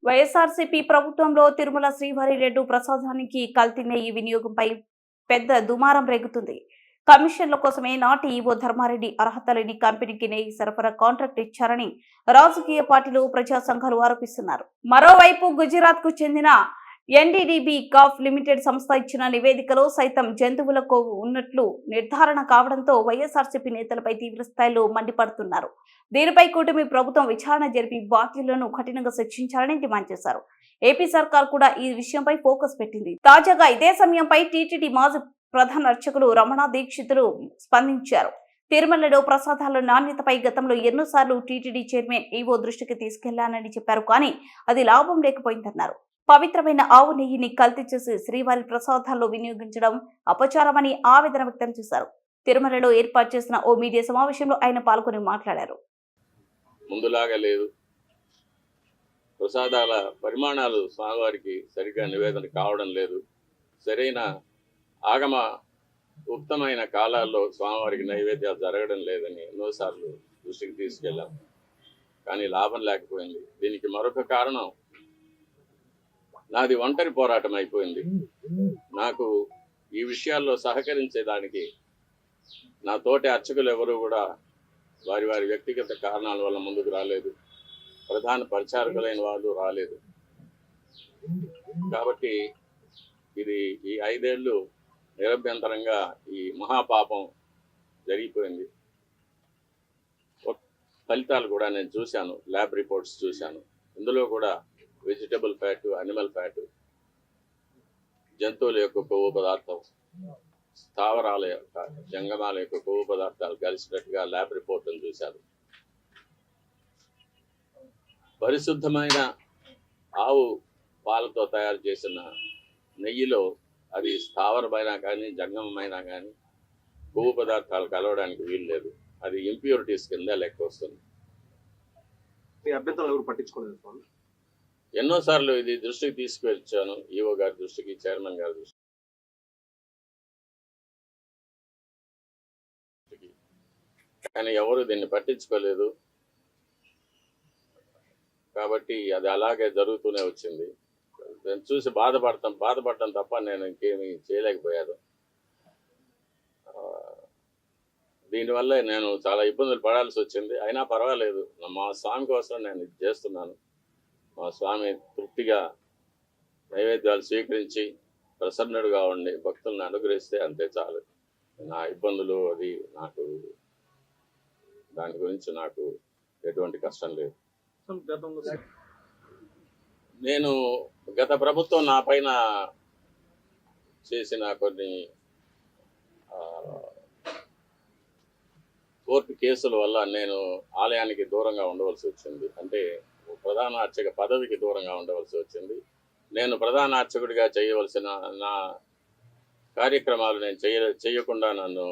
వైఎస్ఆర్సీపీ ప్రభుత్వంలో తిరుమల శ్రీవారి లడ్డు ప్రసాదానికి కల్తీ నెయ్యి వినియోగంపై పెద్ద దుమారం రేగుతుంది. కమిషన్ల కోసమే నాటి ఈవో ధర్మారెడ్డి అర్హత లేని కంపెనీకి నెయ్యి సరఫరా కాంట్రాక్ట్ ఇచ్చారని రాజకీయ పార్టీలు, ప్రజా సంఘాలు ఆరోపిస్తున్నారు. మరోవైపు గుజరాత్ కు చెందిన ఎన్డీడీబీ కాఫ్ లిమిటెడ్ సంస్థ ఇచ్చిన నివేదికలో సైతం జంతువుల కొవ్వు ఉన్నట్లు నిర్ధారణ కావడంతో వైఎస్ఆర్సీపీ నేతలపై తీవ్ర స్థాయిలో మండిపడుతున్నారు. దీనిపై కూటమి ప్రభుత్వం విచారణ జరిపి బాధ్యులను కఠినంగా శిక్షించాలని డిమాండ్ చేశారు. ఏపీ సర్కార్ కూడా ఈ విషయంపై ఫోకస్ పెట్టింది. తాజాగా ఇదే సమయంపై టీటీడీ మాజీ ప్రధాన అర్చకులు రమణ దీక్షితులు స్పందించారు. తిరుమలలో ప్రసాదాల నాణ్యతపై గతంలో ఎన్నోసార్లు టీటీడీ చైర్మన్ ఈవో దృష్టికి తీసుకెళ్లానని చెప్పారు. కానీ అది లాభం లేకపోయిందన్నారు. పవిత్రమైన ఆవు నెయ్యిని కల్తీ చేసి శ్రీవారి ప్రసాదాల్లో వినియోగించడం అపచారమని ఆవేదన వ్యక్తం చేశారు. తిరుమలలో ఏర్పాటు చేసిన ఓ మీడియా సమావేశంలో ఆయన పాల్గొని మాట్లాడారు. ముందులాగా లేదు, ప్రసాదాల పరిమాణాలు స్వామివారికి సరిగ్గా నివేదన కావడం లేదు. సరైన ఆగమ ఉక్తమైన కాలాల్లో స్వామివారికి నైవేద్యాలు జరగడం లేదని ఎన్నోసార్లు దృష్టికి తీసుకెళ్ళాం. కానీ లాభం లేకపోయింది. దీనికి మరొక కారణం, నాది ఒంటరి పోరాటం అయిపోయింది. నాకు ఈ విషయాల్లో సహకరించేదానికి నా తోటి అర్చకులు ఎవరు కూడా వారి వారి వ్యక్తిగత కారణాల వల్ల ముందుకు రాలేదు. ప్రధాన పరిచారకులైన వాళ్ళు రాలేదు. కాబట్టి ఇది ఈ 5 ఏళ్ళు నిరభ్యంతరంగా ఈ మహాపాపం జరిగిపోయింది. ఫలితాలు కూడా నేను చూశాను, ల్యాబ్ రిపోర్ట్స్ చూశాను. ఇందులో కూడా వెజిటబుల్ ఫ్యాటు, అనిమల్ ఫ్యాటు, జంతువుల యొక్క కొవ్వు పదార్థం, స్థావరాల యొక్క జంగమాల యొక్క కొవ్వు పదార్థాలు కలిసినట్టుగా ల్యాబ్ రిపోర్టులు చూశారు. పరిశుద్ధమైన ఆవు పాలతో తయారు చేసిన నెయ్యిలో అది స్థావరమైనా కానీ జంగమైనా కానీ కొవ్వు పదార్థాలు కలవడానికి వీలు లేదు. అది ఇంప్యూరిటీస్ కింద లెక్క వస్తుంది. ఎన్నోసార్లు ఇది దృష్టికి తీసుకొచ్చాను, ఈవో గారి దృష్టికి, చైర్మన్ గారి దృష్టికి, కానీ ఎవరు దీన్ని పట్టించుకోలేదు. కాబట్టి అది అలాగే జరుగుతూనే వచ్చింది. నేను చూసి బాధపడటం తప్ప నేను ఇంకేమీ చేయలేకపోయాను. దీనివల్ల నేను చాలా ఇబ్బందులు పడాల్సి వచ్చింది. అయినా పర్వాలేదు, మా స్వామి కోసం నేను ఇది చేస్తున్నాను. మా స్వామి తృప్తిగా నైవేద్యాలు స్వీకరించి ప్రసన్నుడుగా ఉండి భక్తులను అనుగ్రహిస్తే అంతే చాలు. నా ఇబ్బందులు అది నాకు, దాని గురించి నాకు ఎటువంటి కష్టం లేదు. నేను గత ప్రభుత్వం నా పైన చేసిన కొన్ని కోర్టు కేసుల వల్ల నేను ఆలయానికి దూరంగా ఉండవలసి వచ్చింది. అంటే ప్రధాన అర్చక పదవికి దూరంగా ఉండవలసి వచ్చింది. నేను ప్రధాన అర్చకుడిగా చేయవలసిన నా కార్యక్రమాలు నేను చేయకుండా నన్ను